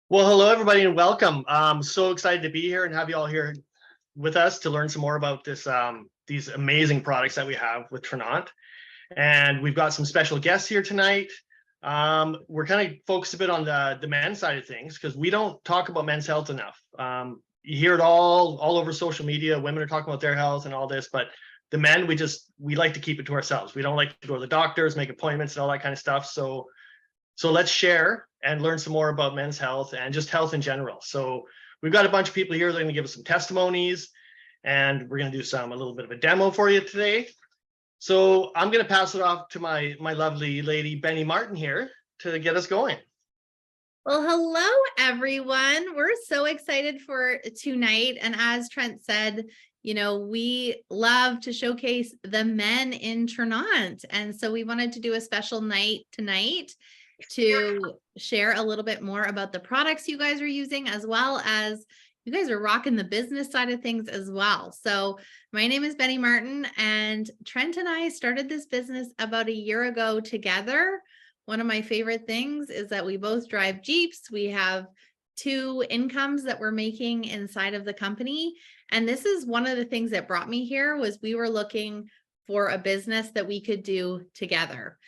Well, hello everybody and welcome. I'm so excited to be here and have you all here with us to learn some more about these amazing products that we have with Trinont. And we've got some special guests here tonight. We're kind of focused a bit on the men's side of things because we don't talk about men's health enough. You hear it all over social media. Women are talking about their health and all this, but the men, we like to keep it to ourselves. We don't like to go to the doctors, make appointments and all that kind of stuff. So let's share and learn some more about men's health and just health in general. So we've got a bunch of people here that are going to give us some testimonies, and we're going to do a little bit of a demo for you today. So I'm going to pass it off to my lovely lady, Benny Martin here to get us going. Well, hello, everyone. We're so excited for tonight. And as Trent said, we love to showcase the men in Trinont. And so we wanted to do a special night tonight to share a little bit more about the products you guys are using, as well as you guys are rocking the business side of things as well. So my name is Benny Martin, and Trent and I started this business about a year ago together. One of my favorite things is that we both drive Jeeps. We have two incomes that we're making inside of the company. And this is one of the things that brought me here was we were looking for a business that we could do together.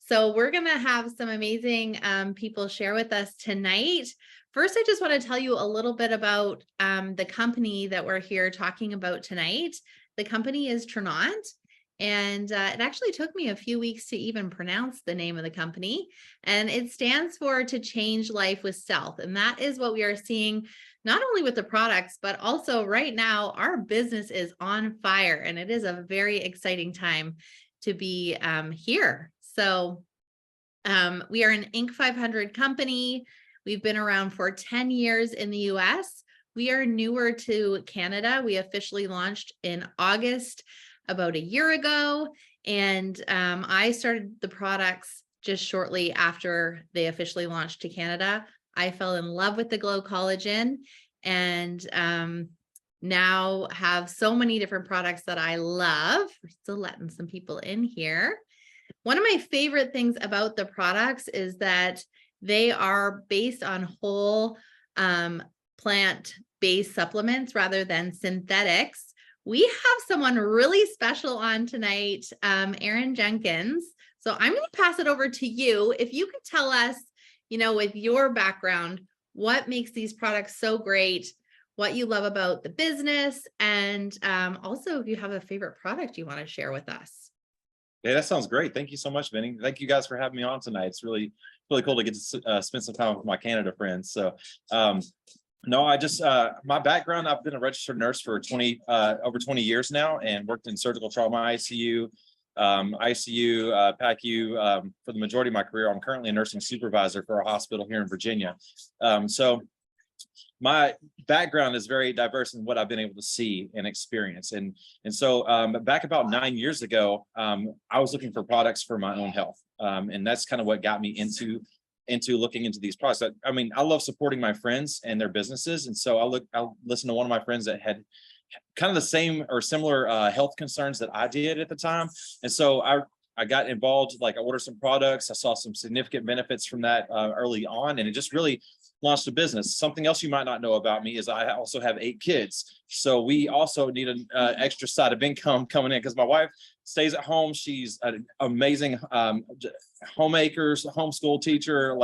So we're going to have some amazing people share with us tonight. First, I just want to tell you a little bit about the company that we're here talking about tonight. The company is Trinont. And it actually took me a few weeks to even pronounce the name of the company. And it stands for To Change Life with Stealth. And that is what we are seeing, not only with the products, but also right now, our business is on fire. And it is a very exciting time to be here. So we are an Inc. 500 company. We've been around for 10 years in the US. We are newer to Canada. We officially launched in August about a year ago. And I started the products just shortly after they officially launched to Canada. I fell in love with the Glow Collagen and now have so many different products that I love. We're still letting some people in here. One of my favorite things about the products is that they are based on whole plant-based supplements rather than synthetics. We have someone really special on tonight, Erin Jenkins. So I'm going to pass it over to you. If you could tell us, with your background, what makes these products so great, what you love about the business, and also if you have a favorite product you want to share with us. Yeah, that sounds great. Thank you so much, Benny. Thank you guys for having me on tonight. It's really cool to get to spend some time with my Canada friends. So no, my background, I've been a registered nurse for over 20 years now and worked in surgical trauma ICU, PACU for the majority of my career. I'm currently a nursing supervisor for a hospital here in Virginia. So my background is very diverse in what I've been able to see and experience. And so back about 9 years ago, I was looking for products for my own health. And that's kind of what got me into looking into these products. I love supporting my friends and their businesses. And so I listened to one of my friends that had kind of the same or similar health concerns that I did at the time. And so I got involved, I ordered some products. I saw some significant benefits from that early on, and it just really launched a business. Something else you might not know about me is I also have 8 kids. So we also need an extra side of income coming in because my wife stays at home. She's an amazing homeschool teacher.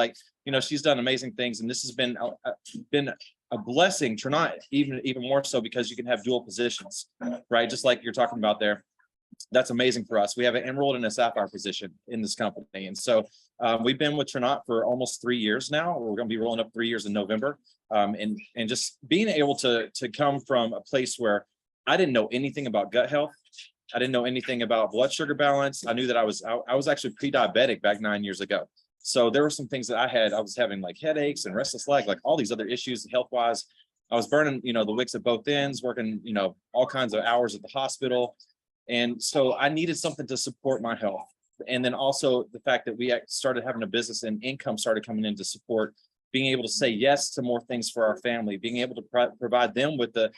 She's done amazing things. And this has been a blessing, Trinont, even more so because you can have dual positions, right? Just like you're talking about there. That's amazing for us. We have an emerald and a sapphire position in this company. And so we've been with Trinont for almost 3 years now. We're going to be rolling up 3 years in November. And just being able to come from a place where I didn't know anything about gut health. I didn't know anything about blood sugar balance. I knew that I was actually pre-diabetic back 9 years ago. So there were some things that I was having like headaches and restless leg, like all these other issues health-wise. I was burning, the wicks at both ends, working, all kinds of hours at the hospital. And so I needed something to support my health. And then also the fact that we started having a business and income started coming in to support being able to say yes to more things for our family, being able to provide them with the,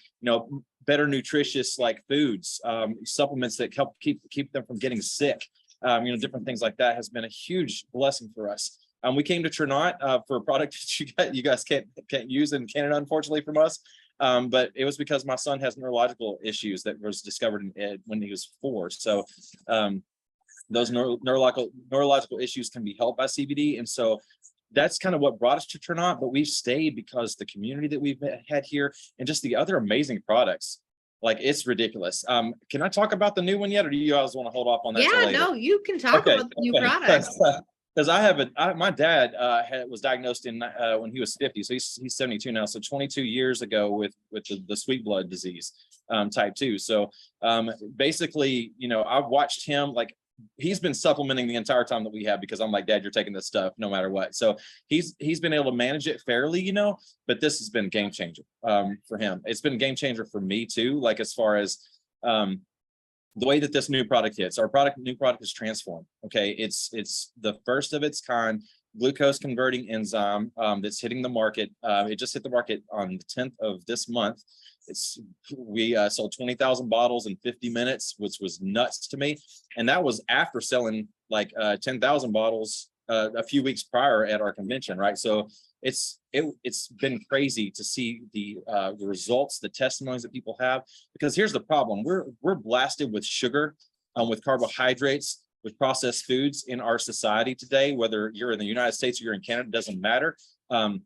better nutritious foods, supplements that help keep them from getting sick, different things like that has been a huge blessing for us. We came to Trinont for a product that you guys can't use in Canada, unfortunately, from us. But it was because my son has neurological issues that was discovered when he was 4. So those neurological issues can be helped by CBD. And so that's kind of what brought us to Trinont, but we've stayed because the community that we've had here and just the other amazing products. Like, it's ridiculous. Can I talk about the new one yet, or do you guys want to hold off on that? Yeah, no, you can talk about the new products. Because I have my dad was diagnosed when he was 50, so he's 72 now. So 22 years ago with the sweet blood disease, type 2. So basically, I've watched him, like, he's been supplementing the entire time that we have, because I'm like, Dad, you're taking this stuff no matter what. So he's been able to manage it fairly, but this has been a game changer for him. It's been a game changer for me too, like as far as the way that this new product hits. Our new product is Transform. Okay, it's the first of its kind glucose converting enzyme that's hitting the market. It just hit the market on the 10th of this month. We sold 20,000 bottles in 50 minutes, which was nuts to me. And that was after selling like 10,000 bottles a few weeks prior at our convention, right? So it's been crazy to see the results, the testimonies that people have, because here's the problem. We're blasted with sugar, with carbohydrates, with processed foods in our society today, whether you're in the United States or you're in Canada, doesn't matter. And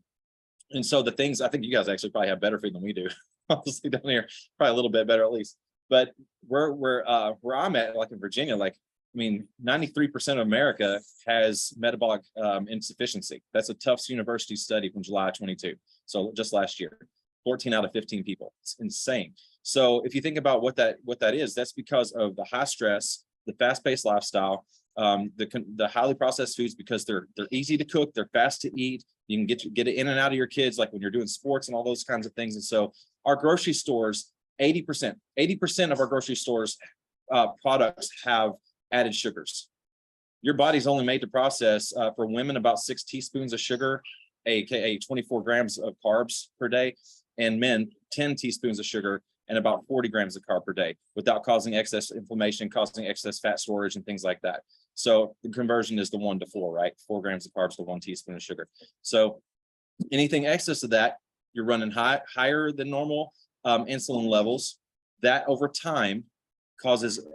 so the things, I think you guys actually probably have better food than we do. Obviously down here, probably a little bit better at least. But where I'm at, like in Virginia, 93% of America has metabolic insufficiency. That's a Tufts University study from July 22. So just last year, 14 out of 15 people. It's insane. So if you think about what that is, that's because of the high stress, the fast-paced lifestyle, the highly processed foods, because they're easy to cook, they're fast to eat. You can get it in and out of your kids, like when you're doing sports and all those kinds of things. And so our grocery stores, 80% of our grocery stores products have added sugars. Your body's only made to process for women about 6 teaspoons of sugar, aka 24 grams of carbs per day, and men 10 teaspoons of sugar and about 40 grams of carb per day, without causing excess inflammation, causing excess fat storage and things like that. So the conversion is the 1 to 4, right? 4 grams of carbs to 1 teaspoon of sugar. So anything excess of that, you're running higher than normal insulin levels. That over time causes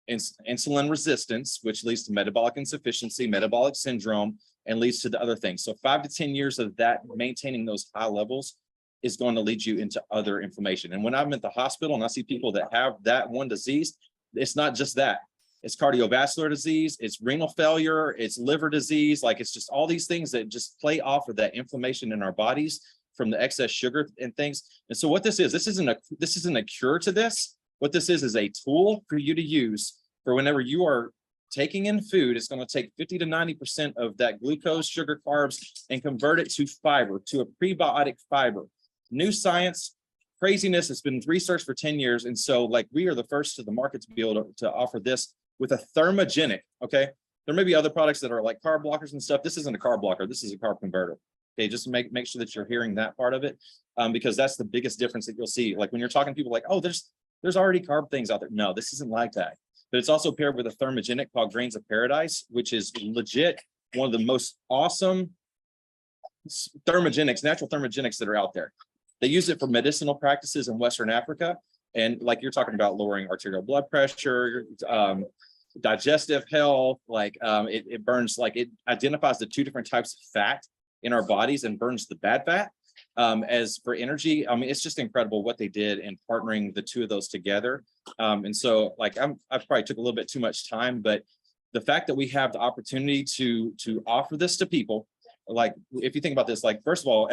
insulin resistance, which leads to metabolic insufficiency, metabolic syndrome, and leads to the other things. So 5 to 10 years of that, maintaining those high levels, is going to lead you into other inflammation. And when I'm at the hospital and I see people that have that one disease, it's not just that. It's cardiovascular disease, it's renal failure, it's liver disease. Like, it's just all these things that just play off of that inflammation in our bodies from the excess sugar and things. And so what this isn't a cure to this. What this is a tool for you to use for whenever you are taking in food. It's going to take 50 to 90% of that glucose, sugar, carbs, and convert it to fiber, to a prebiotic fiber. New science, craziness. It's been researched for 10 years. And so, like, we are the first to the market to be able to offer this with a thermogenic. Okay. There may be other products that are like carb blockers and stuff. This isn't a carb blocker. This is a carb converter. Okay. Just make sure that you're hearing that part of it. Because that's the biggest difference that you'll see. Like, when you're talking to people like, oh, there's already carb things out there. No, this isn't like that. But it's also paired with a thermogenic called Grains of Paradise, which is legit one of the most awesome thermogenics, natural thermogenics that are out there. They use it for medicinal practices in Western Africa. And like you're talking about lowering arterial blood pressure, digestive health, it burns, like, it identifies the 2 different types of fat in our bodies and burns the bad fat. As for energy, I mean, it's just incredible what they did in partnering the 2 of those together. And so, like, I probably took a little bit too much time, but the fact that we have the opportunity to offer this to people, like, if you think about this, like, first of all,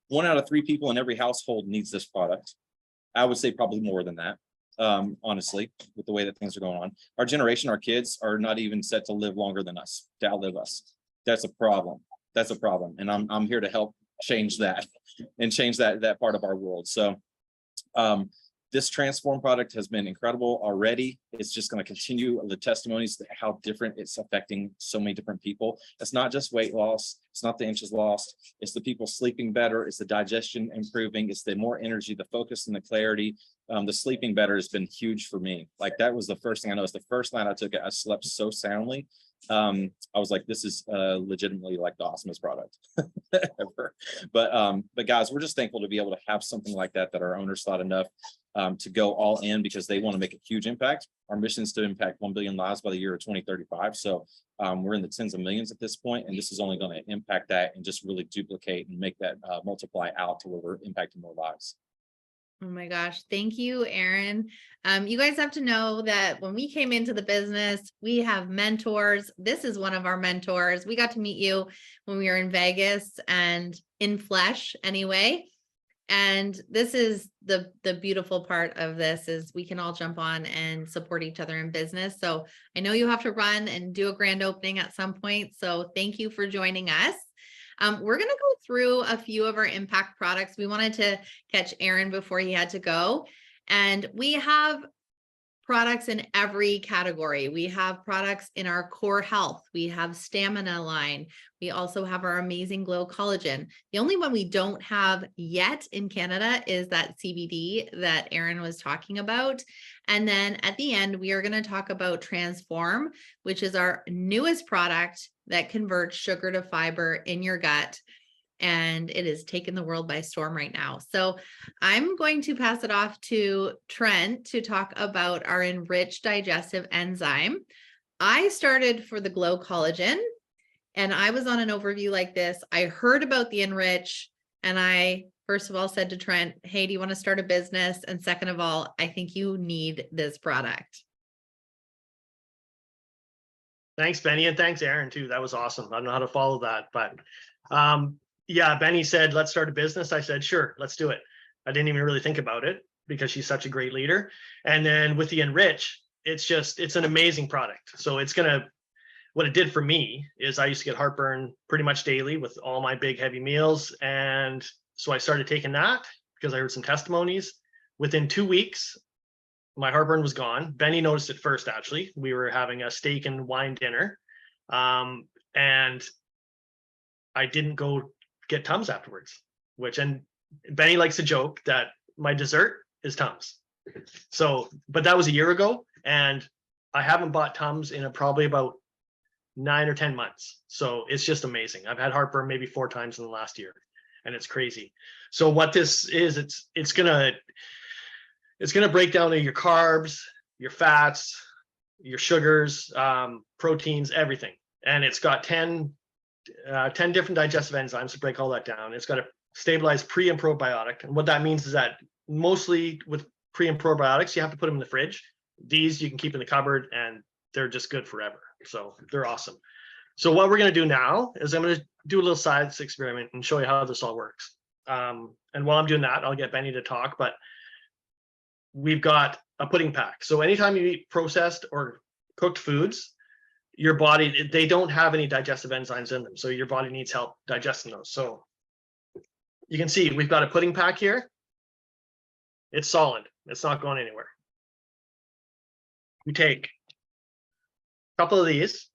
1 out of 3 people in every household needs this product. I would say probably more than that, honestly, with the way that things are going on. Our generation, our kids are not even set to live longer than us, to outlive us. That's a problem. And I'm here to help change that and change that part of our world. So this Transform product has been incredible already. It's just going to continue the testimonies to how different it's affecting so many different people. It's not just weight loss. It's not the inches lost. It's the people sleeping better. It's the digestion improving. It's the more energy, the focus, and the clarity. The sleeping better has been huge for me. Like, that was the first thing I noticed. The first night I took it, I slept so soundly. I was like, this is legitimately like the awesomest product ever. But guys, we're just thankful to be able to have something like that our owners thought enough to go all in, because they want to make a huge impact. Our mission is to impact 1 billion lives by the year of 2035. So we're in the tens of millions at this point, and this is only going to impact that and just really duplicate and make that multiply out to where we're impacting more lives. Oh my gosh. Thank you, Aaron. You guys have to know that when we came into the business, we have mentors. This is one of our mentors. We got to meet you when we were in Vegas and in flesh anyway. And this is the beautiful part of this is we can all jump on and support each other in business. So I know you have to run and do a grand opening at some point. So thank you for joining us. We're going to go through a few of our impact products. We wanted to catch Aaron before he had to go. And we have products in every category. We have products in our core health. We have stamina line. We also have our amazing Glow Collagen. The only one we don't have yet in Canada is that CBD that Aaron was talking about. And then at the end, we are going to talk about Transform, which is our newest product that converts sugar to fiber in your gut. And it is taking the world by storm right now. So I'm going to pass it off to Trent to talk about our enriched digestive enzyme. I started for the Glow Collagen, and I was on an overview like this. I heard about the enrich, and I first of all said to Trent, hey, do you want to start a business? And second of all, I think you need this product. Thanks, Benny, and thanks, Aaron, too. That was awesome. I don't know how to follow that, but yeah, Benny said, let's start a business. I said, sure, let's do it. I didn't even really think about it because she's such a great leader. And then with the Enrich, it's an amazing product. So what it did for me is I used to get heartburn pretty much daily with all my big heavy meals. And so I started taking that because I heard some testimonies. Within 2 weeks, my heartburn was gone. Benny noticed it first, actually. We were having a steak and wine dinner. And I didn't go get Tums afterwards, and Benny likes to joke that my dessert is Tums. So, but that was a year ago, and I haven't bought Tums in probably about 9 or 10 months. So it's just amazing. I've had heartburn maybe 4 times in the last year, and it's crazy. So what this is, it's gonna break down your carbs, your fats, your sugars, proteins, everything. And it's got 10 different digestive enzymes to break all that down. It's got a stabilized pre and probiotic. And what that means is that mostly with pre and probiotics, you have to put them in the fridge. These you can keep in the cupboard and they're just good forever. So they're awesome. So what we're going to do now is I'm going to do a little science experiment and show you how this all works. And while I'm doing that, I'll get Benny to talk, but we've got a pudding pack. So anytime you eat processed or cooked foods, your body, they don't have any digestive enzymes in them. So your body needs help digesting those. So you can see we've got a pudding pack here. It's solid. It's not going anywhere. We take a couple of these. If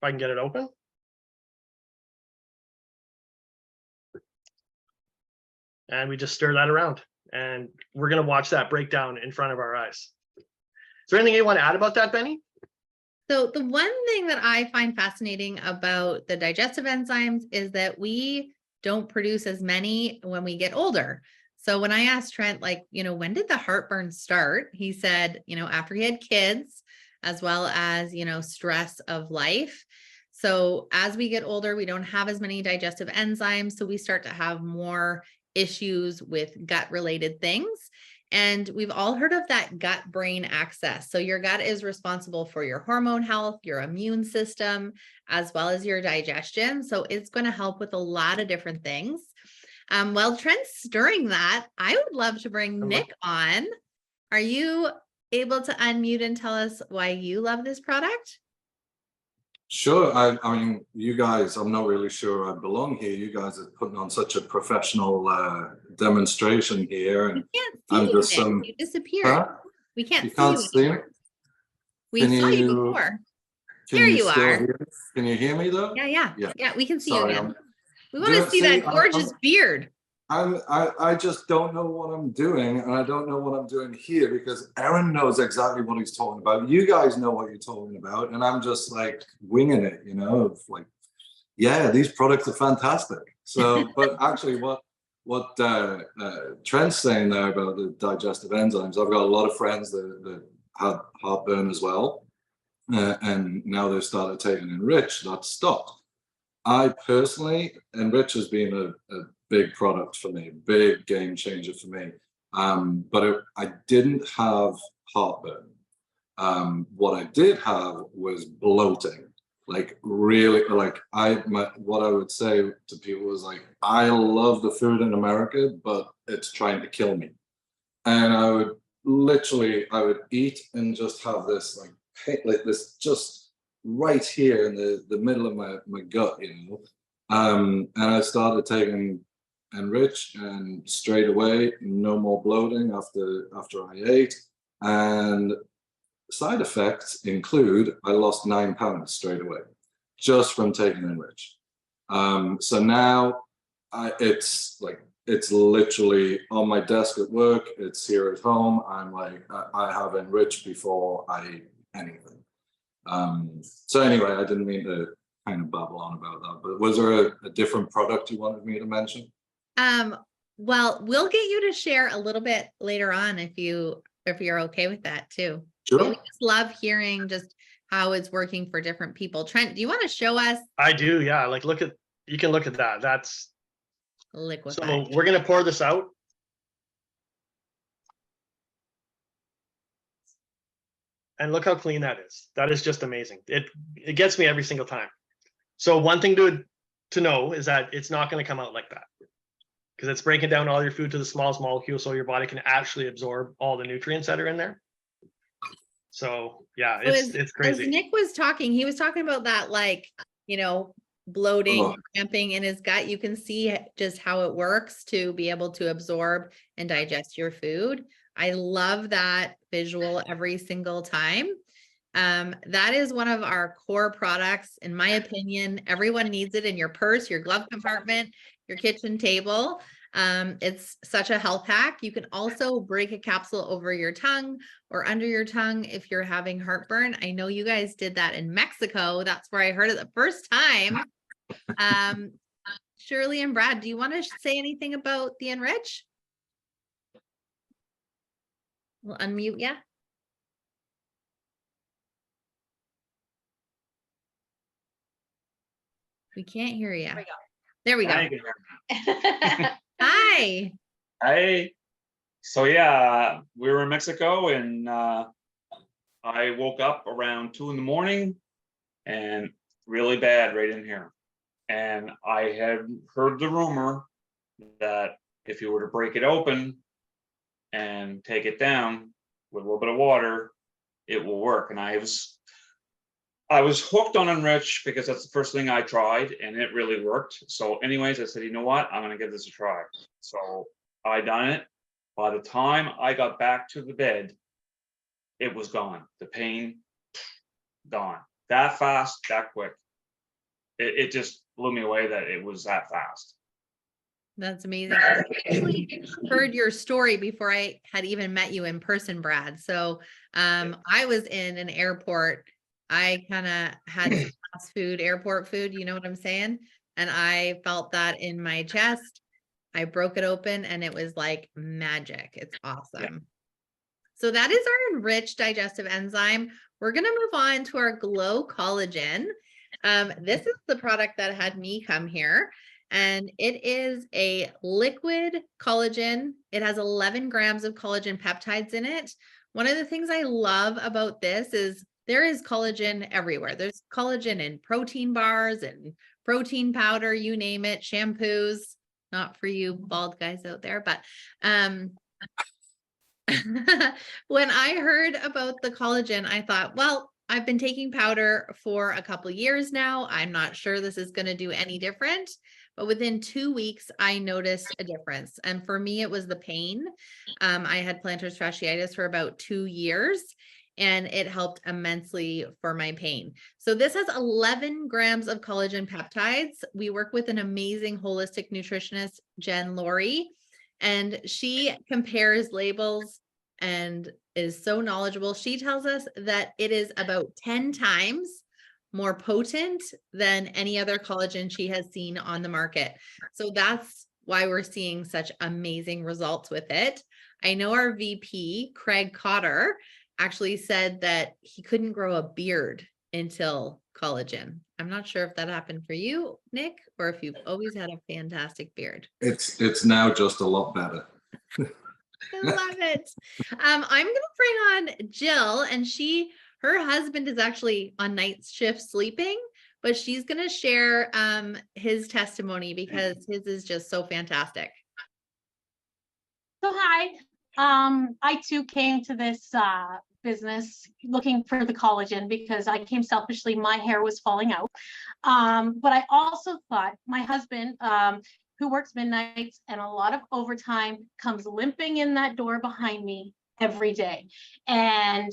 I can get it open. And we just stir that around. And we're going to watch that break down in front of our eyes. Is there anything you want to add about that, Benny? So the one thing that I find fascinating about the digestive enzymes is that we don't produce as many when we get older. So when I asked Trent, when did the heartburn start? He said, after he had kids, as well as, stress of life. So as we get older, we don't have as many digestive enzymes. So we start to have more issues with gut related things. And we've all heard of that gut brain axis. So your gut is responsible for your hormone health, your immune system, as well as your digestion. So it's going to help with a lot of different things. While Trent's stirring that, I would love to bring Nick on. Are you able to unmute and tell us why you love this product? Sure. I mean, you guys, I'm not really sure I belong here. You guys are putting on such a professional demonstration here. And we can't see you, Nick. You disappeared. Huh? We can't see you anymore. We saw you before. There you are. Can you hear me though? Yeah, we can see Sorry, you again. We want to see that gorgeous beard. I just don't know what I'm doing, and I don't know what I'm doing here because Aaron knows exactly what he's talking about. You guys know what you're talking about, and I'm just like winging it, of like, yeah, these products are fantastic. So, but actually, what Trent's saying there about the digestive enzymes, I've got a lot of friends that had heartburn as well, and now they've started taking Enrich. That's stopped. I personally, Enrich has been a big product for me, big game changer for me. But I didn't have heartburn. What I did have was bloating. Like really, like what I would say to people is like, I love the food in America, but it's trying to kill me. And I would eat and just have this like this just right here in the middle of my gut, and I started taking Enrich, and straight away, no more bloating after I ate. And side effects include I lost 9 pounds straight away just from taking Enrich. So now it's literally on my desk at work. It's here at home. I'm like, I have Enrich before I eat anything. So anyway, I didn't mean to kind of babble on about that, but was there a different product you wanted me to mention? Well, we'll get you to share a little bit later on if you're okay with that too. But Sure. we just love hearing just how it's working for different people. Trent, do you want to show us I do, yeah. Like you can look at that. That's liquefied? so we're gonna pour this out. And look how clean that is. That is just amazing. It gets me every single time. So one thing to know is that it's not going to come out like that, because it's breaking down all your food to the smallest molecule, so your body can actually absorb all the nutrients that are in there. So yeah, it's As crazy. Nick was talking, he was talking about that, like, bloating, cramping in his gut. You can see just how it works to be able to absorb and digest your food. I love that visual every single time. That is one of our core products, in my opinion. Everyone needs it in your purse, your glove compartment, your kitchen table. It's such a health hack. You can also break a capsule over your tongue or under your tongue if you're having heartburn. I know you guys did that in Mexico. That's where I heard it the first time. Shirley and Brad, do you want to say anything about the Enrich? We'll unmute you. We can't hear you. There we go. Hi. Hi. So yeah, we were in Mexico, and I woke up around 2 a.m. and really bad right in here. And I had heard the rumor that if you were to break it open and take it down with a little bit of water, it will work. And I was hooked on Enrich because that's the first thing I tried, and it really worked. So anyways, I said, you know what? I'm going to give this a try. So I done it. By the time I got back to the bed, it was gone. The pain, gone. That fast, that quick. It just blew me away that it was that fast. That's amazing. I actually heard your story before I had even met you in person, Brad. So I was in an airport. I kind of had some fast food, airport food, you know what I'm saying? And I felt that in my chest. I broke it open and it was like magic. It's awesome. Yeah. So that is our Enrich digestive enzyme. We're going to move on to our Glow Collagen. This is the product that had me come here, and it is a liquid collagen. It has 11 grams of collagen peptides in it. One of the things I love about this is there is collagen everywhere. There's collagen in protein bars and protein powder, you name it, shampoos, not for you bald guys out there, but when I heard about the collagen, I thought, well, I've been taking powder for a couple of years now. I'm not sure this is going to do any different, but within 2 weeks, I noticed a difference. And for me, it was the pain. I had plantar fasciitis for about 2 years. and it helped immensely for my pain. So this has 11 grams of collagen peptides. We work with an amazing holistic nutritionist, Jen Laurie, and she compares labels and is so knowledgeable. She tells us that it is about 10 times more potent than any other collagen she has seen on the market. So that's why we're seeing such amazing results with it. I know our VP, Craig Cotter, actually said that he couldn't grow a beard until collagen. I'm not sure if that happened for you, Nick, or if you've always had a fantastic beard. It's now just a lot better. I love it. I'm going to bring on Jill, and her husband is actually on night shift sleeping, but she's going to share his testimony because his is just so fantastic. So hi, I too came to this business looking for the collagen because I came selfishly, my hair was falling out. But I also thought my husband, who works midnights and a lot of overtime, comes limping in that door behind me every day. And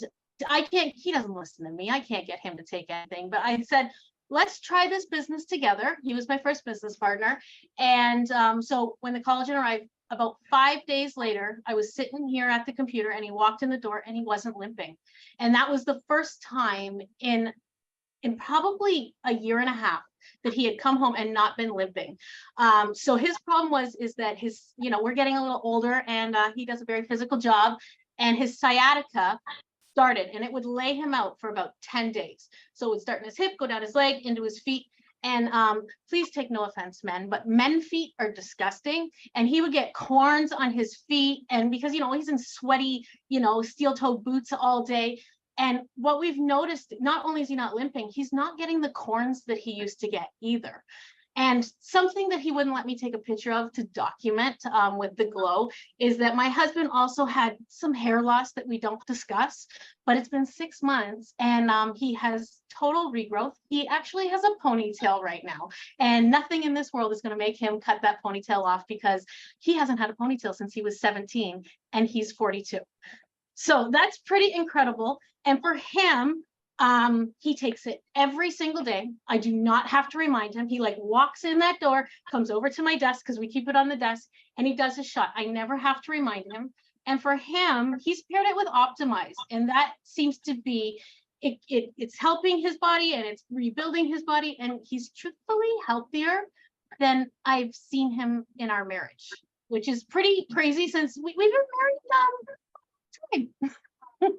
he doesn't listen to me. I can't get him to take anything, but I said, let's try this business together. He was my first business partner. And so when the collagen arrived, about 5 days later, I was sitting here at the computer and he walked in the door and he wasn't limping. And that was the first time in probably a year and a half that he had come home and not been limping. So his problem is that we're getting a little older and he does a very physical job, and his sciatica started and it would lay him out for about 10 days. So it would start in his hip, go down his leg, into his feet. And please take no offense, men, but men feet are disgusting. And he would get corns on his feet. And because, he's in sweaty, steel-toed boots all day. And what we've noticed, not only is he not limping, he's not getting the corns that he used to get either. And something that he wouldn't let me take a picture of to document with the glow is that my husband also had some hair loss that we don't discuss, but it's been 6 months and he has total regrowth. He actually has a ponytail right now, and nothing in this world is going to make him cut that ponytail off because he hasn't had a ponytail since he was 17 and he's 42. So that's pretty incredible. And for him, he takes it every single day. I do not have to remind him. He walks in that door, comes over to my desk because we keep it on the desk, and he does his shot. I never have to remind him. And for him, he's paired it with Optimize, and that seems to be it's helping his body and it's rebuilding his body, and he's truthfully healthier than I've seen him in our marriage, which is pretty crazy since we've been married time.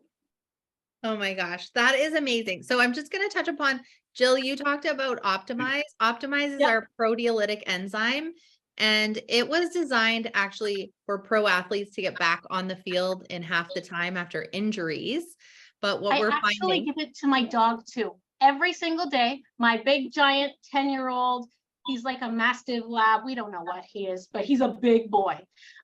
Oh my gosh, that is amazing. So I'm just going to touch upon, Jill, you talked about Optimize. Optimize is our proteolytic enzyme, and it was designed actually for pro athletes to get back on the field in half the time after injuries. But what we're actually finding, give it to my dog too. Every single day, my big giant 10-year-old, he's like a Mastiff Lab. We don't know what he is, but he's a big boy.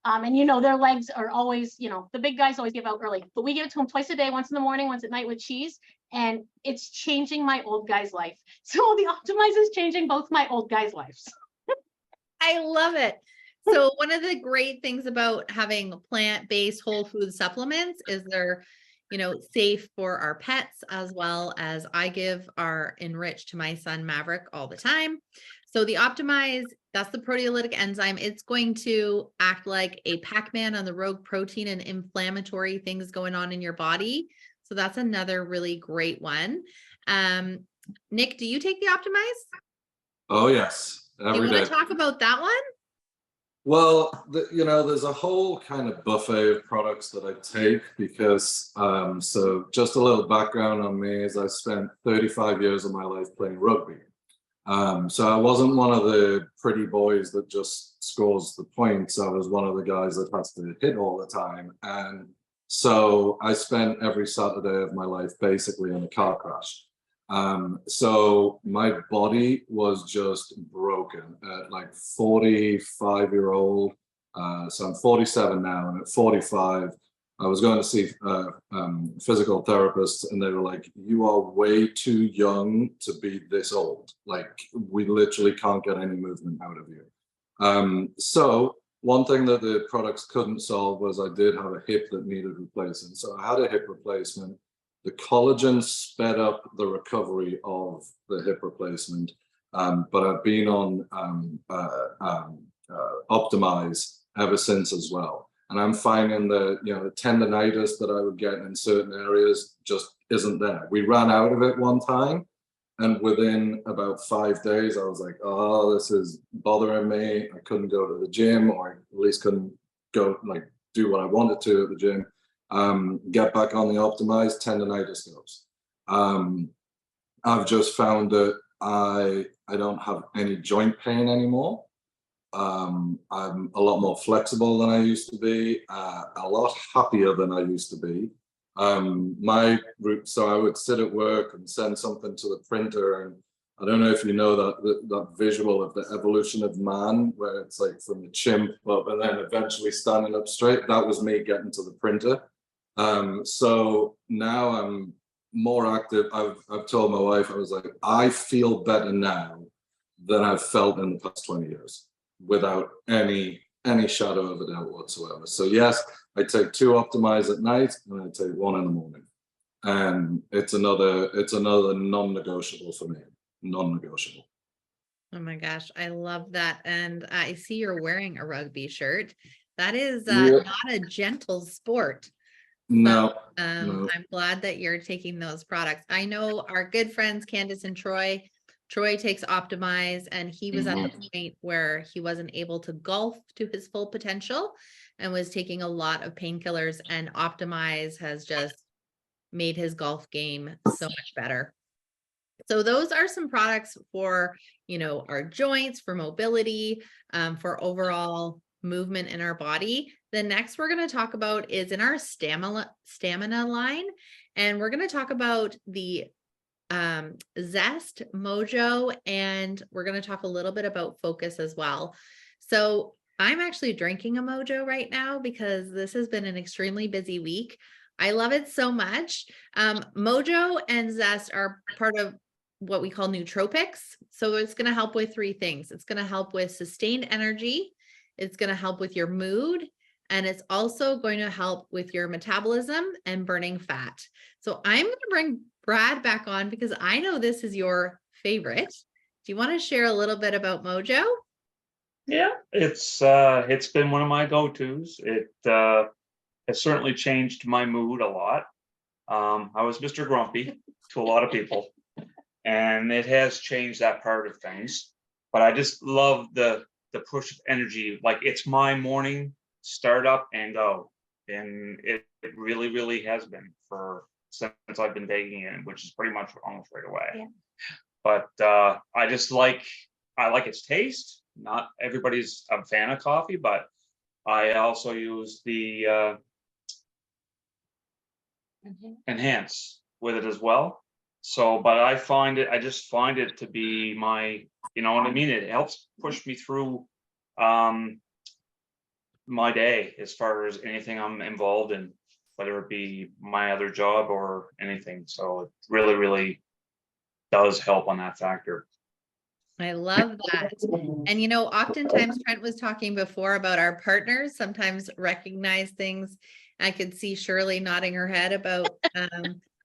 And their legs are always, the big guys always give out early, but we give it to him twice a day, once in the morning, once at night with cheese. And it's changing my old guy's life. So the Optimize is changing both my old guys' lives. I love it. So one of the great things about having plant-based whole food supplements is they're, safe for our pets, as well as I give our Enrich to my son Maverick all the time. So the Optimize, that's the proteolytic enzyme. It's going to act like a Pac-Man on the rogue protein and inflammatory things going on in your body. So that's another really great one. Nick, do you take the Optimize? Oh yes, Do you every want day. to talk about that one? Well, there's a whole kind of buffet of products that I take because, so just a little background on me is I spent 35 years of my life playing rugby. So I wasn't one of the pretty boys that just scores the points. I was one of the guys that has to hit all the time. And so I spent every Saturday of my life basically in a car crash. So my body was just broken at 45-year-old. So I'm 47 now, and at 45, I was going to see physical therapists, and they were like, "You are way too young to be this old. We literally can't get any movement out of you." So one thing that the products couldn't solve was I did have a hip that needed replacing. So I had a hip replacement. The collagen sped up the recovery of the hip replacement, but I've been on Optimize ever since as well. And I'm finding that, the tendonitis that I would get in certain areas just isn't there. We ran out of it one time, and within about 5 days, I was like, oh, this is bothering me. I couldn't go to the gym, or at least couldn't go do what I wanted to at the gym. Get back on the Optimize, tendonitis goes. I've just found that I don't have any joint pain anymore. I'm a lot more flexible than I used to be, a lot happier than I used to be. My route, so I would sit at work and send something to the printer, and I don't know if you know that visual of the evolution of man, where it's like from the chimp up and then eventually standing up straight. That was me getting to the printer. So now I'm more active. I've told my wife, I was like, I feel better now than I've felt in the past 20 years, without any shadow of a doubt whatsoever. So yes, I take 2 Optimize at night and I take 1 in the morning, and it's another non-negotiable for me. Non-negotiable. Oh my gosh, I love that. And I see you're wearing a rugby shirt. That is Yeah. not a gentle sport. No, I'm glad that you're taking those products. I know our good friends Candace and Troy. Troy takes Optimize, and he was at the point where he wasn't able to golf to his full potential and was taking a lot of painkillers, and Optimize has just made his golf game so much better. So those are some products for, our joints, for mobility, for overall movement in our body. The next we're going to talk about is in our stamina line, and we're going to talk about the Zest, Mojo, and we're going to talk a little bit about Focus as well. So I'm actually drinking a Mojo right now because this has been an extremely busy week. I love it so much. Mojo and Zest are part of what we call nootropics. So it's going to help with 3 things. It's going to help with sustained energy. It's going to help with your mood. And it's also going to help with your metabolism and burning fat. So I'm going to bring Brad back on because I know this is your favorite. Do you want to share a little bit about Mojo? Yeah, it's been one of my go-tos. It has certainly changed my mood a lot. I was Mr. Grumpy to a lot of people, and it has changed that part of things. But I just love the push of energy. Like, it's my morning start up and go, and it really, really has been since I've been taking it, which is pretty much almost right away. Yeah. But I like its taste. Not everybody's a fan of coffee, but I also use the Enhance with it as well. So, but I just find it to be my, you know what I mean? It helps push me through my day as far as anything I'm involved in, whether it be my other job or anything. So it really, really does help on that factor. I love that. And oftentimes Trent was talking before about our partners sometimes recognize things. I could see Shirley nodding her head about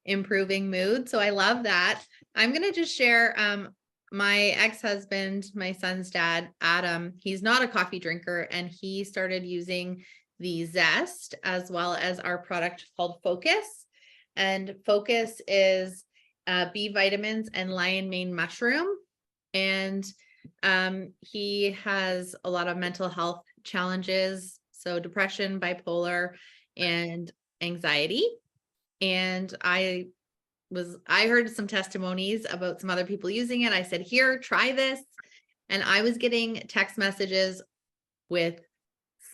improving mood. So I love that. I'm going to just share my ex-husband, my son's dad, Adam. He's not a coffee drinker, and he started using the Zest as well as our product called Focus. And Focus is B vitamins and lion mane mushroom. And he has a lot of mental health challenges, so depression, bipolar, and anxiety. And I heard some testimonies about some other people using it. I said, here, try this. And I was getting text messages with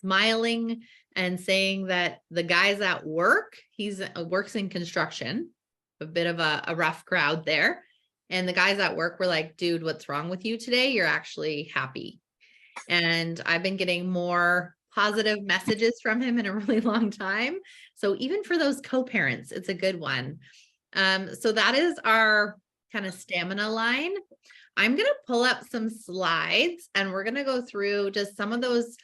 smiling and saying that the guys at work, he works in construction, a bit of a rough crowd there. And the guys at work were like, dude, what's wrong with you today? You're actually happy. And I've been getting more positive messages from him in a really long time. So even for those co-parents, it's a good one. So that is our kind of stamina line. I'm going to pull up some slides and we're going to go through just some of those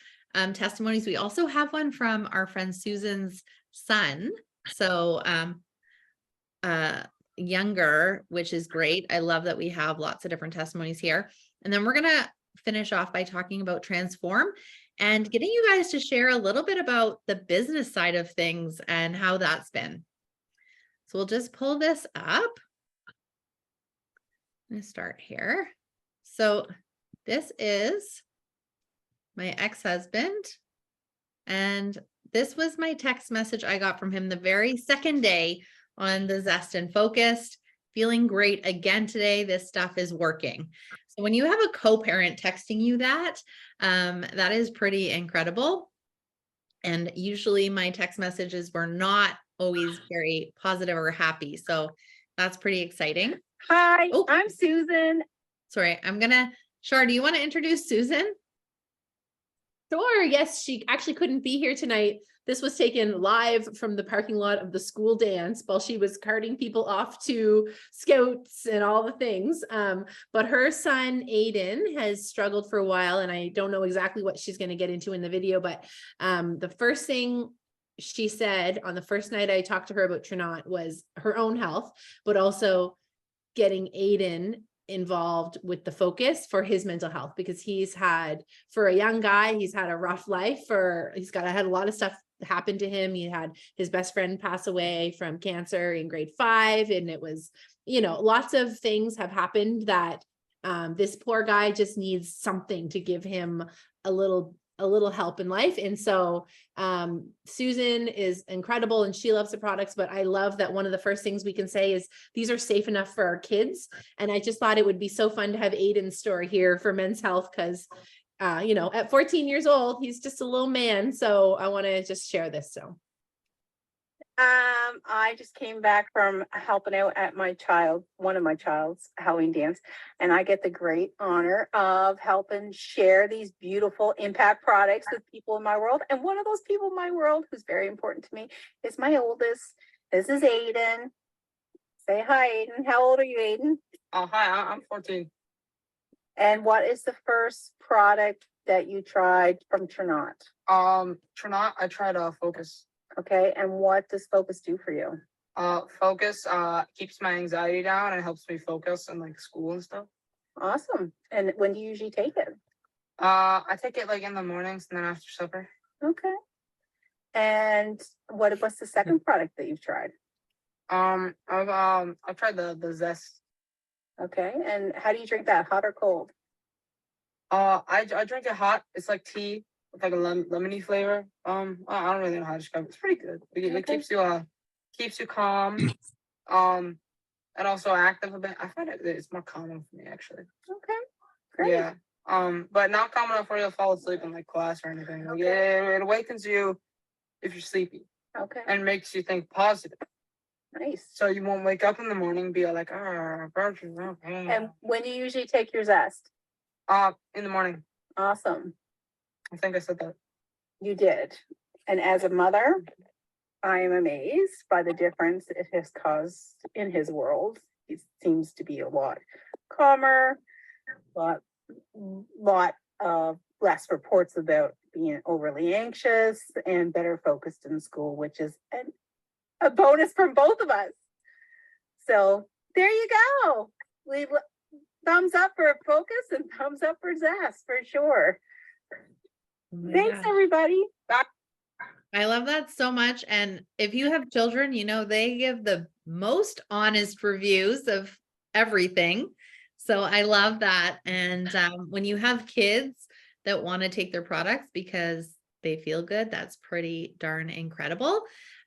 testimonies. We also have one from our friend Susan's son. So younger, which is great. I love that we have lots of different testimonies here. And then we're going to finish off by talking about Transform and getting you guys to share a little bit about the business side of things and how that's been. So we'll just pull this up. I'm going to start here. So this is my ex-husband, and this was my text message I got from him the very second day on the Zest and Focused. Feeling great again today. This stuff is working. So when you have a co-parent texting you that, that is pretty incredible. And usually my text messages were not always very positive or happy. So that's pretty exciting. Hi, Oh. I'm Susan. Sorry, Shar, do you want to introduce Susan? Sure. Yes, she actually couldn't be here tonight. This was taken live from the parking lot of the school dance while she was carting people off to scouts and all the things. But her son, Aiden, has struggled for a while, and I don't know exactly what she's going to get into in the video, but the first thing she said on the first night I talked to her about Trinont was her own health, but also getting Aiden involved with the focus for his mental health, because he's had, for a young guy, he's had a rough life. Had a lot of stuff happen to him. He had his best friend pass away from cancer in grade 5, and it was, lots of things have happened that this poor guy just needs something to give him a little help in life. And so Susan is incredible and she loves the products, but I love that one of the first things we can say is these are safe enough for our kids. And I just thought it would be so fun to have Aiden's story here for Men's Health, because at 14 years old, he's just a little man. So I want to just share this. So I just came back from helping out at one of my child's Halloween dance, and I get the great honor of helping share these beautiful impact products with people in my world. And one of those people in my world who's very important to me is my oldest. This is Aiden. Say hi, Aiden. How old are you, Aiden? Oh, hi, I'm 14. And what is the first product that you tried from Trinont? Trinont, I tried Focus. Okay, and what does Focus do for you? Focus keeps my anxiety down and helps me focus in like school and stuff. Awesome. And when do you usually take it? I take it like in the mornings and then after supper. Okay. And what's the second product that you've tried? I've tried the Zest. Okay, and how do you drink that, hot or cold? I drink it hot. It's like tea with like a lemony flavor. I don't really know how to describe it. It's pretty good. It Okay. keeps you calm. And also active a bit. I find it's more calming for me actually. Okay, great. Yeah. But not calm enough for you to fall asleep in like class or anything. Like, it awakens you if you're sleepy Okay, and makes you think positive. nice. So you won't wake up in the morning and be like, And when do you usually take your Zest? in the morning. Awesome, I think I said that. you did. And as a mother, I am amazed by the difference it has caused in his world. He seems to be a lot calmer, lot less reports about being overly anxious and better focused in school, which is a bonus from both of us. So there you go. Thumbs up for Focus and thumbs up for Zest for sure. Oh my Thanks, gosh. everybody. I love that so much. And if you have children, they give the most honest reviews of everything. So I love that. And when you have kids that want to take their products because they feel good, that's pretty darn incredible.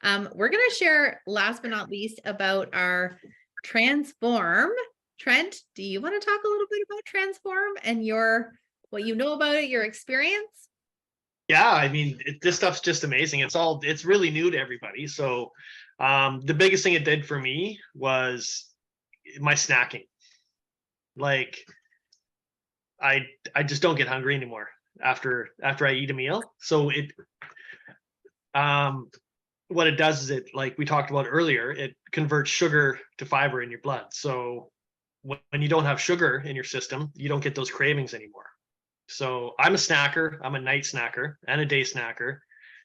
We're going to share, last but not least, about our Transform. Trent, do you want to talk a little bit about Transform and what you know about it, your experience? Yeah, I mean, this stuff's just amazing. It's really new to everybody. So the biggest thing it did for me was my snacking. Like I just don't get hungry anymore after I eat a meal. So what it does is it, like we talked about earlier, it converts sugar to fiber in your blood. So when you don't have sugar in your system, you don't get those cravings anymore. So I'm a snacker. I'm a night snacker and a day snacker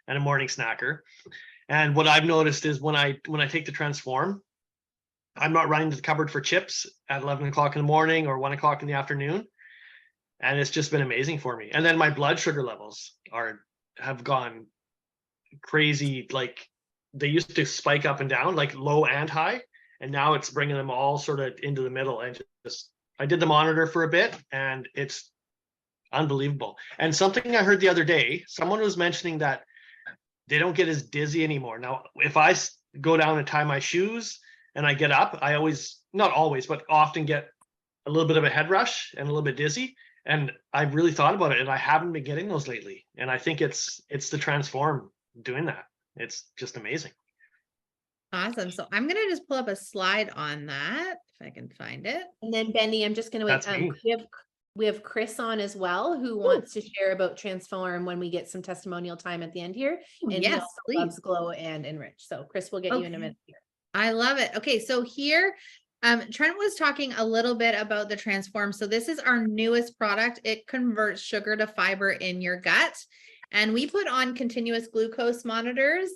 and a morning snacker. And what I've noticed is when I take the Transform, I'm not running to the cupboard for chips at 11 o'clock in the morning or 1 o'clock in the afternoon. And it's just been amazing for me. And then my blood sugar levels have gone crazy. Like they used to spike up and down, like low and high. And now it's bringing them all sort of into the middle. And just, I did the monitor for a bit and it's unbelievable. And something I heard the other day, someone was mentioning that they don't get as dizzy anymore. Now, if I go down and tie my shoes and I get up, I always, not always, but often get a little bit of a head rush and a little bit dizzy. And I've really thought about it and I haven't been getting those lately. And I think it's the Transform doing that. It's just amazing. Awesome. So I'm gonna just pull up a slide on that if I can find it. And then Benny, I'm just gonna wait. That's me. We have Chris on as well, who wants to share about Transform when we get some testimonial time at the end here. And he Yes, also please. loves Glow and Enrich. So Chris, we'll get you in a Okay. minute here. I love it. Okay, so here, Trent was talking a little bit about the Transform. So this is our newest product. It converts sugar to fiber in your gut. And we put on continuous glucose monitors.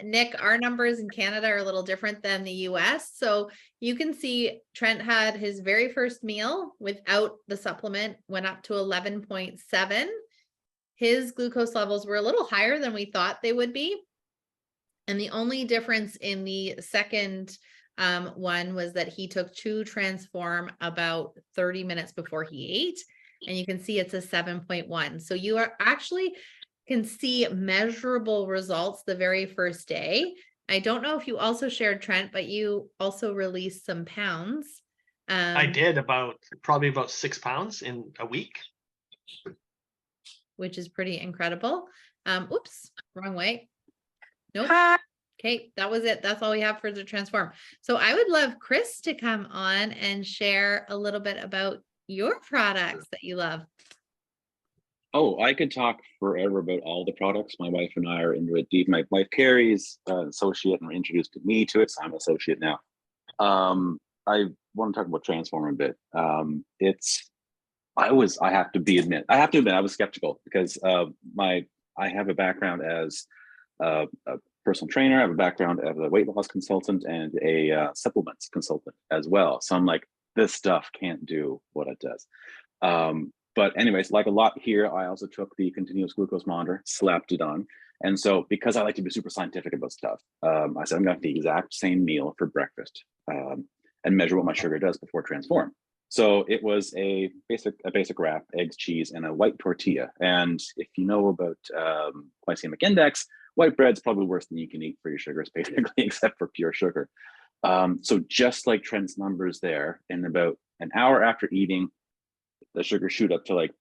Nick, our numbers in Canada are a little different than the US. So you can see Trent had his very first meal without the supplement, went up to 11.7. His glucose levels were a little higher than we thought they would be. And the only difference in the second one was that he took 2 Transform about 30 minutes before he ate. And you can see it's a 7.1. So you are actually can see measurable results the very first day. I don't know if you also shared, Trent, but you also released some pounds. I did probably about 6 pounds in a week. Which is pretty incredible. Oops, wrong way. Nope. Hi. Okay, that was it. That's all we have for the Transform. So I would love Chris to come on and share a little bit about your products that you love. Oh, I could talk forever about all the products. My wife and I are into it deep. My wife Carrie's an associate and introduced me to it, so I'm an associate now. I want to talk about Transform a bit. I have to admit, I was skeptical because I have a background as a personal trainer. I have a background as a weight loss consultant and a supplements consultant as well. So I'm like, this stuff can't do what it does. But anyways, like a lot here, I also took the continuous glucose monitor, slapped it on. And so because I like to be super scientific about stuff, I said, I'm going to have the exact same meal for breakfast and measure what my sugar does before Transform. So it was a basic wrap, eggs, cheese, and a white tortilla. And if you know about glycemic index, white bread's probably worse than you can eat for your sugars, basically, except for pure sugar. So just like Trent's numbers there, in about an hour after eating, the sugar shoot up to like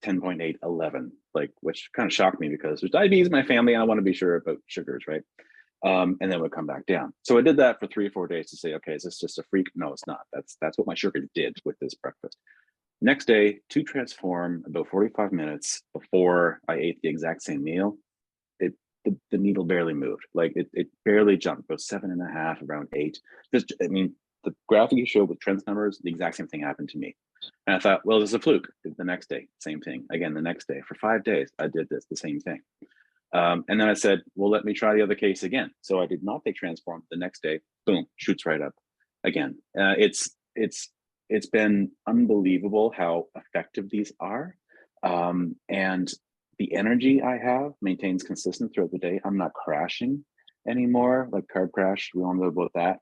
10.8, 11, like, which kind of shocked me because there's diabetes in my family and I want to be sure about sugars, right? And then it would come back down. So I did that for 3 or 4 days to say, okay, is this just a freak? No, it's not. That's what my sugar did with this breakfast. Next day, to Transform, about 45 minutes before I ate the exact same meal, the needle barely moved. Like it barely jumped, about 7.5, around 8. The graphic you showed with Trent's numbers, the exact same thing happened to me. And I thought, well, this is a fluke. The next day, same thing. Again, the next day, for 5 days, I did the same thing. And then I said, well, let me try the other case again. So I did not take Transform. The next day, boom, shoots right up again. It's been unbelievable how effective these are. And the energy I have maintains consistent throughout the day. I'm not crashing anymore, like carb crash. We all know about that.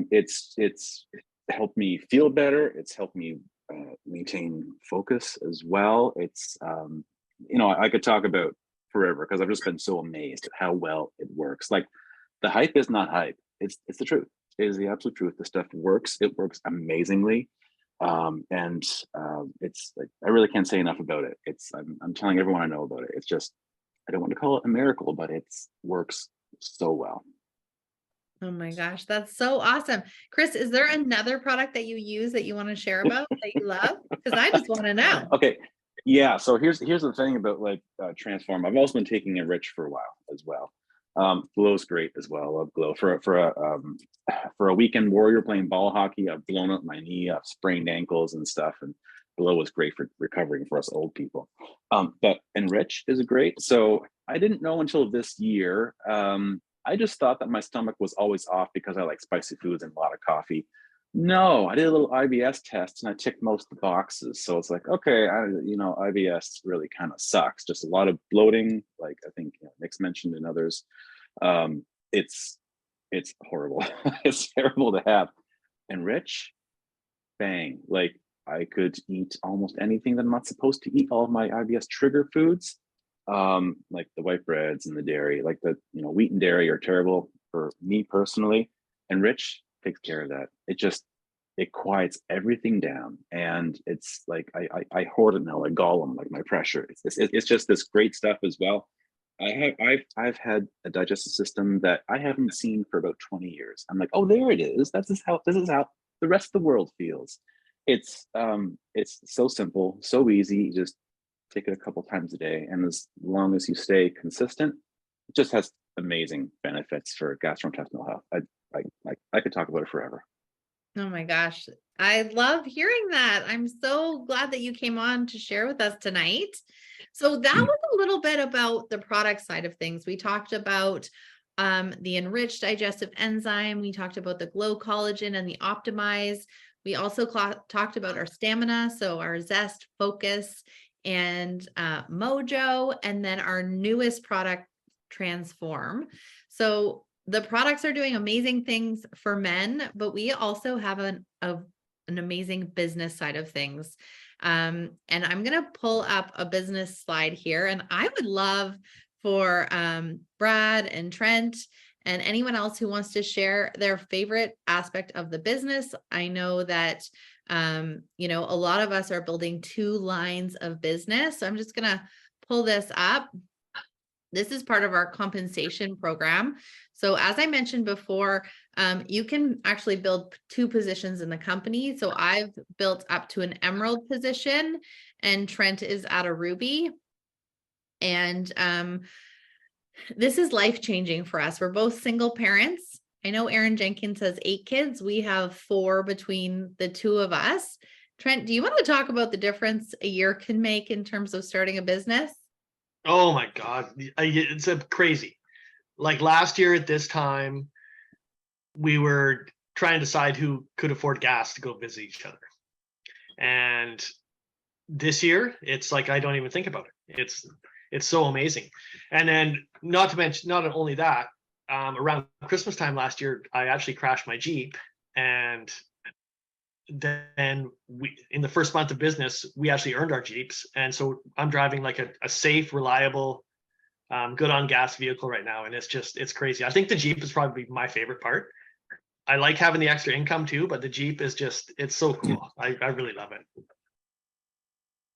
It's helped me feel better. It's helped me maintain focus as well. It's, I could talk about forever because I've just been so amazed at how well it works. Like the hype is not hype. It's the truth. It is the absolute truth. The stuff works. It works amazingly. It's like, I really can't say enough about it. I'm telling everyone I know about it. It's just, I don't want to call it a miracle, but it works so well. Oh my gosh, that's so awesome. Chris, is there another product that you use that you want to share about that you love? Because I just want to know. Okay. Yeah. So here's the thing about like Transform. I've also been taking Enrich for a while as well. Glow's great as well. I love Glow. For a weekend warrior playing ball hockey, I've blown up my knee, I've sprained ankles and stuff, and Glow was great for recovering for us old people. But Enrich is great. So I didn't know until this year I just thought that my stomach was always off because I like spicy foods and a lot of coffee. No, I did a little IBS test and I ticked most of the boxes. So it's like, okay, IBS really kind of sucks. Just a lot of bloating, like I think Nick's mentioned and others. It's horrible. It's terrible to have. And Rich, bang, like I could eat almost anything that I'm not supposed to eat. All of my IBS trigger foods, like the white breads and the dairy, like the wheat and dairy are terrible for me personally. And Rich takes care of that. It quiets everything down, and it's like I hoard it now like Gollum, like my pressure. It's just this great stuff as well. I've had a digestive system that I haven't seen for about 20 years. I'm like, oh, there it is. This is how the rest of the world feels. It's so simple, so easy. You just take it a couple times a day, and as long as you stay consistent, it just has amazing benefits for gastrointestinal health. I could talk about it forever. Oh my gosh. I love hearing that. I'm so glad that you came on to share with us tonight. So that was a little bit about the product side of things. We talked about the enriched digestive enzyme. We talked about the Glow Collagen and the Optimize. We also talked about our stamina. So our Zest, Focus, and Mojo, and then our newest product, Transform. So the products are doing amazing things for men, but we also have an amazing business side of things. And I'm going to pull up a business slide here, and I would love for Brad and Trent and anyone else who wants to share their favorite aspect of the business. I know that, a lot of us are building 2 lines of business. So I'm just going to pull this up. This is part of our compensation program. So as I mentioned before, you can actually build 2 positions in the company. So I've built up to an emerald position, and Trent is at a ruby. And this is life-changing for us. We're both single parents. I know Aaron Jenkins has 8 kids. We have 4 between the 2 of us. Trent, do you want to talk about the difference a year can make in terms of starting a business? Oh my God, it's crazy. Like last year at this time, we were trying to decide who could afford gas to go visit each other. And this year, it's like I don't even think about it. It's so amazing. And then not to mention, not only that, around Christmas time last year, I actually crashed my Jeep, and then in the first month of business, we actually earned our Jeeps. And so I'm driving like a safe, reliable, good on gas vehicle right now. And it's crazy. I think the Jeep is probably my favorite part. I like having the extra income too, but the Jeep is it's so cool. I really love it.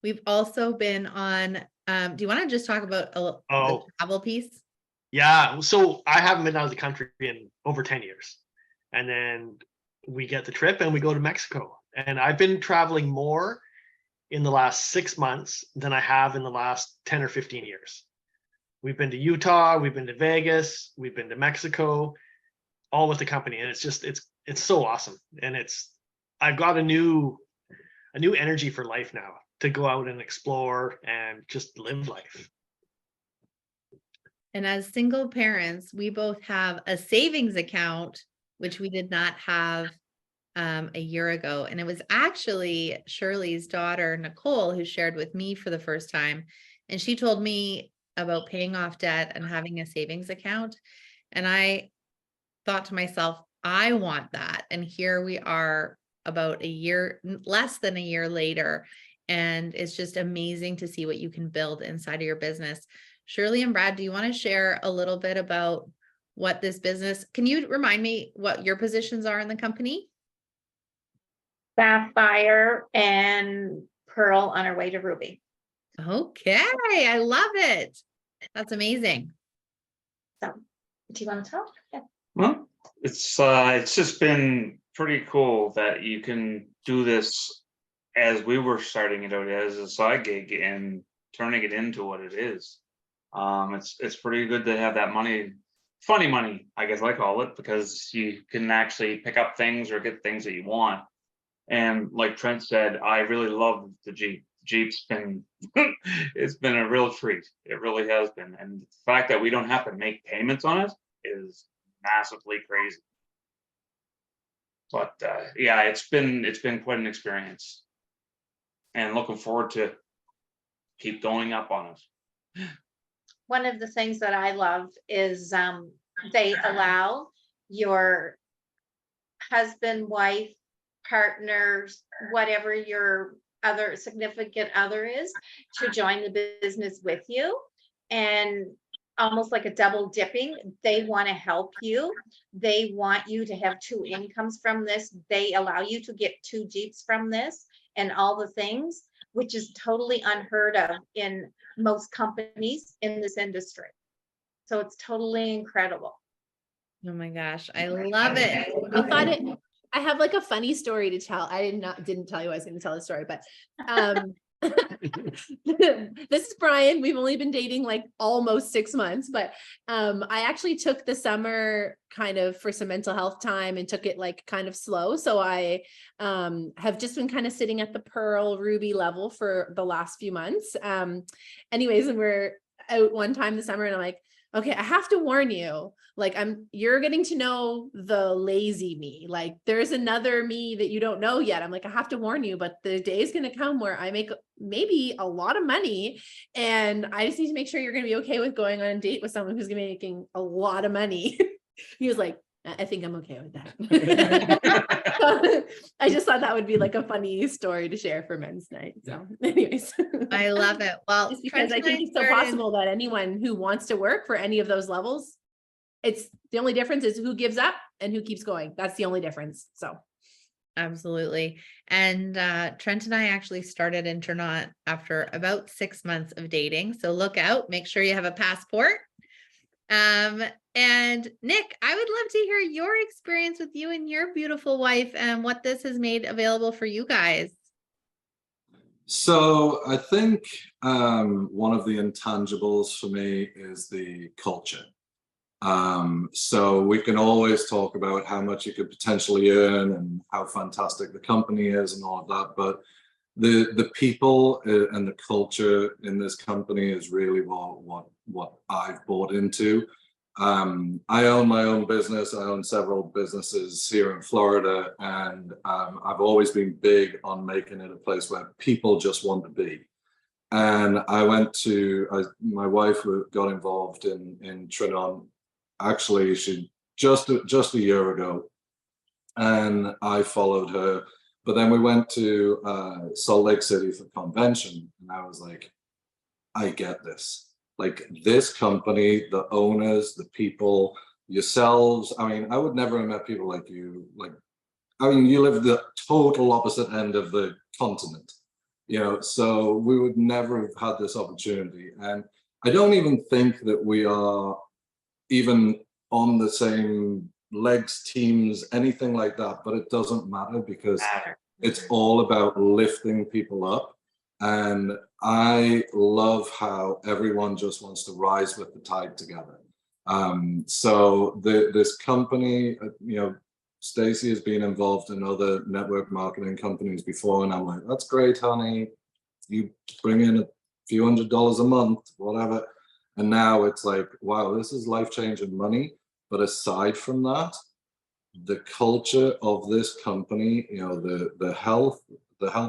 We've also been on, do you want to just talk about the travel piece? Yeah. So I haven't been out of the country in over 10 years. And then we get the trip and we go to Mexico. And I've been traveling more in the last 6 months than I have in the last 10 or 15 years. We've been to Utah, we've been to Vegas, we've been to Mexico, all with the company. And it's so awesome. And I've got a new energy for life now to go out and explore and just live life. And as single parents, we both have a savings account, which we did not have a year ago. And it was actually Shirley's daughter, Nicole, who shared with me for the first time. And she told me about paying off debt and having a savings account. And I thought to myself, I want that. And here we are about less than a year later. And it's just amazing to see what you can build inside of your business. Shirley and Brad, do you want to share a little bit about what this business, can you remind me what your positions are in the company? Sapphire and Pearl on our way to Ruby. Okay, I love it. That's amazing. So, do you want to talk? Yeah. Well, it's just been pretty cool that you can do this as we were starting it out as a side gig and turning it into what it is. It's pretty good to have that money, funny money, I guess I call it, because you can actually pick up things or get things that you want. And like Trent said, I really love the Jeep. Jeep's been it's been a real treat. It really has been. And the fact that we don't have to make payments on it is massively crazy. But yeah, it's been quite an experience, and looking forward to keep going up on us. One of the things that I love is they allow your husband, wife, partners, whatever your other significant other is, to join the business with you. And almost like a double dipping, they want to help you. They want you to have 2 incomes from this. They allow you to get 2 Jeeps from this and all the things, which is totally unheard of in most companies in this industry. So it's totally incredible. Oh my gosh, I love it. I have like a funny story to tell. I didn't tell you I was going to tell the story, but this is Brian. We've only been dating like almost 6 months, but I actually took the summer kind of for some mental health time and took it like kind of slow. So I have just been kind of sitting at the Pearl Ruby level for the last few months. Anyways, and we're out one time this summer and I'm like, okay, I have to warn you, like you're getting to know the lazy me. Like there's another me that you don't know yet. I'm like, I have to warn you, but the day is going to come where I make maybe a lot of money. And I just need to make sure you're going to be okay with going on a date with someone who's going to be making a lot of money. He was like, I think I'm okay with that. So, I just thought that would be like a funny story to share for men's night. So anyways. I love it. Well, Just because I Trent and think it's so started- possible that anyone who wants to work for any of those levels, it's the only difference is who gives up and who keeps going. That's the only difference. So Absolutely. And Trent and I actually started in Ternant after about 6 months of dating. So look out, make sure you have a passport. And Nick, I would love to hear your experience with you and your beautiful wife and what this has made available for you guys. So I think one of the intangibles for me is the culture. So we can always talk about how much you could potentially earn and how fantastic the company is and all of that, but the people and the culture in this company is really what I've bought into. I own my own business. I own several businesses here in Florida, and I've always been big on making it a place where people just want to be. And my wife got involved in Trinnon. Actually, she just a year ago, and I followed her. But then we went to Salt Lake City for convention, and I was like, I get this. Like this company, the owners, the people, yourselves. I mean, I would never have met people like you. Like, I mean, you live the total opposite end of the continent, you know, so we would never have had this opportunity. And I don't even think that we are even on the same legs, teams, anything like that, but it doesn't matter because it's all about lifting people up. And I love how everyone just wants to rise with the tide together. So this company, you know, Stacy has been involved in other network marketing companies before, and I'm like, that's great, honey. You bring in a few $100s a month, whatever. And now it's like, wow, this is life-changing money. But aside from that, the culture of this company, you know, the health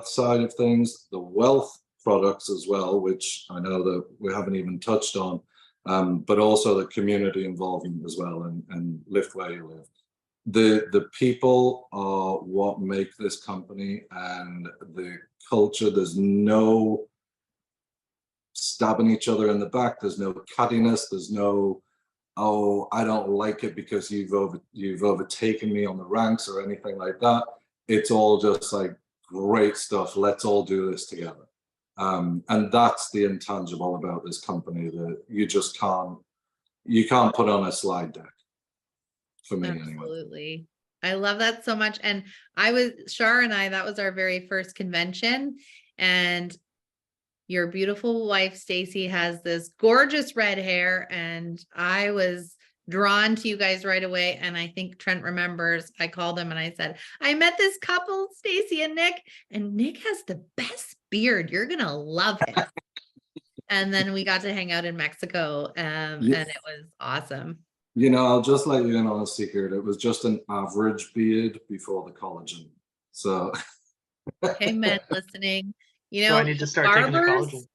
side of things, the wealth products as well, which I know that we haven't even touched on, but also the community involvement as well, and lift where you live. The people are what make this company, and the culture. There's no stabbing each other in the back. There's no cattiness. There's no, oh, I don't like it because you've overtaken me on the ranks or anything like that. It's all just like, great stuff. Let's all do this together. And that's the intangible about this company that you just can't put on a slide deck. For me, anyway. Absolutely. I love that so much. And Shar and I, that was our very first convention. And your beautiful wife, Stacy, has this gorgeous red hair. And I was drawn to you guys right away. And I think Trent remembers, I called him and I said, I met this couple, Stacy and Nick has the best beard. You're going to love it. And then we got to hang out in Mexico. And it was awesome. You know, I'll just let you in on a secret. It was just an average beard before the collagen. So Okay, men listening, you So I know, need to start taking the collagen.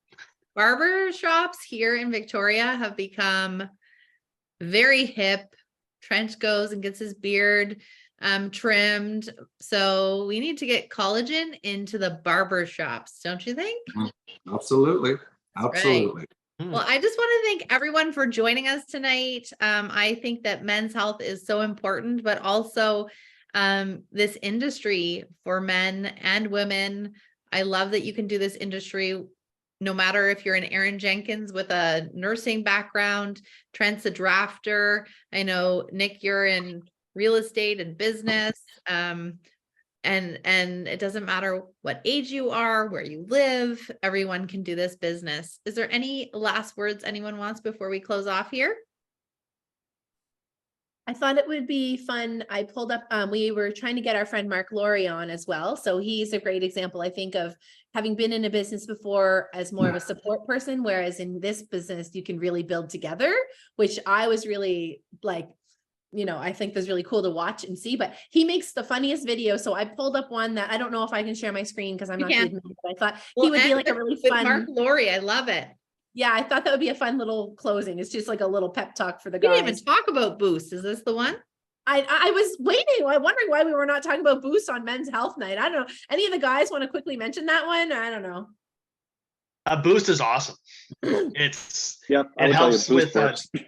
barber shops here in Victoria have become very hip. Trent goes and gets his beard trimmed. So we need to get collagen into the barber shops, don't you think? absolutely, absolutely. Well, I just want to thank everyone for joining us tonight. I think that men's health is so important, but also this industry for men and women. I love that you can do this industry no matter if you're an Aaron Jenkins with a nursing background, Trent's a drafter. I know, Nick, you're in real estate and business. And it doesn't matter what age you are, where you live, everyone can do this business. Is there any last words anyone wants before we close off here? I thought it would be fun. I pulled up, we were trying to get our friend Mark Laurie on as well. So he's a great example, I think, of having been in a business before as more of a support person, whereas in this business, you can really build together, which I was really like, you know, I think was really cool to watch and see, but he makes the funniest video. So I pulled up one that I don't know if I can share my screen because I'm You not can. good, but I thought he would be like a really With fun. Mark Laurie, I love it. Yeah, I thought that would be a fun little closing. It's just like a little pep talk for the We guys. didn't even talk about Boost. Is this the one? I was waiting. I'm wondering why we were not talking about Boost on Men's Health Night. I don't know. Any of the guys want to quickly mention that one? I don't know. Boost is awesome. It's Yep. it helps with works. Boost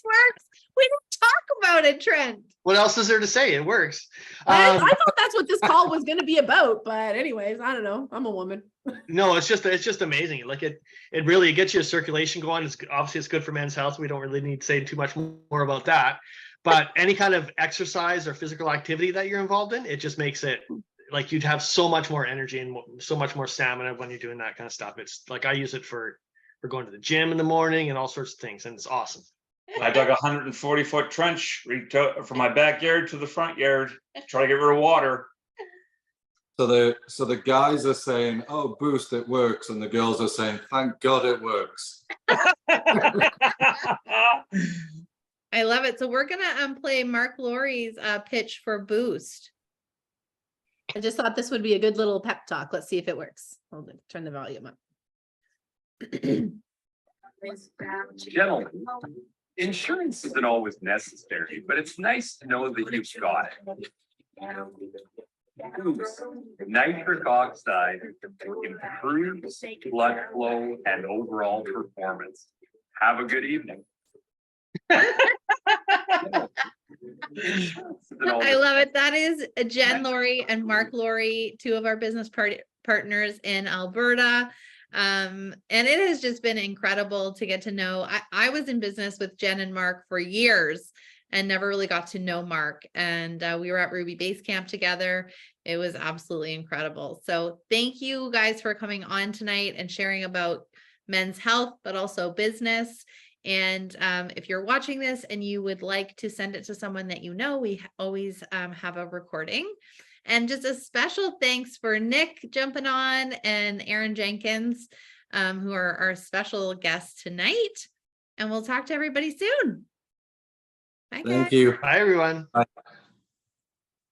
works. We didn't talk about it, Trent. what else is there to say? It works. I thought that's what this call was going to be about, but anyways, I don't know. I'm a woman. No, it's just amazing. Like it really gets your circulation going. It's obviously it's good for men's health. We don't really need to say too much more about that. But any kind of exercise or physical activity that you're involved in, it just makes it like you'd have so much more energy and so much more stamina when you're doing that kind of stuff. It's like I use it for going to the gym in the morning and all sorts of things, and it's awesome. I dug a 140-foot trench from my backyard to the front yard, try to get rid of water. So the guys are saying, "Oh, Boost, it works," and the girls are saying, "Thank God it works." I love it. So we're gonna play Mark Laurie's pitch for Boost. I just thought this would be a good little pep talk. Let's see if it works. Hold on, turn the volume up. Gentlemen, insurance isn't always necessary, but it's nice to know that you've got it. Boost nitric oxide improves blood flow and overall performance. Have a good evening. I love it. That is Jen Laurie and Mark Laurie, two of our business partners in Alberta. And it has just been incredible to get to know. I was in business with Jen and Mark for years and never really got to know Mark. And we were at Ruby Base Camp together. It was absolutely incredible. So thank you guys for coming on tonight and sharing about men's health, but also business. And if you're watching this and you would like to send it to someone that you know, we always have a recording. And just a special thanks for Nick jumping on and Aaron Jenkins, who are our special guests tonight. And we'll talk to everybody soon. Bye, guys. Thank you. Bye, everyone. Bye.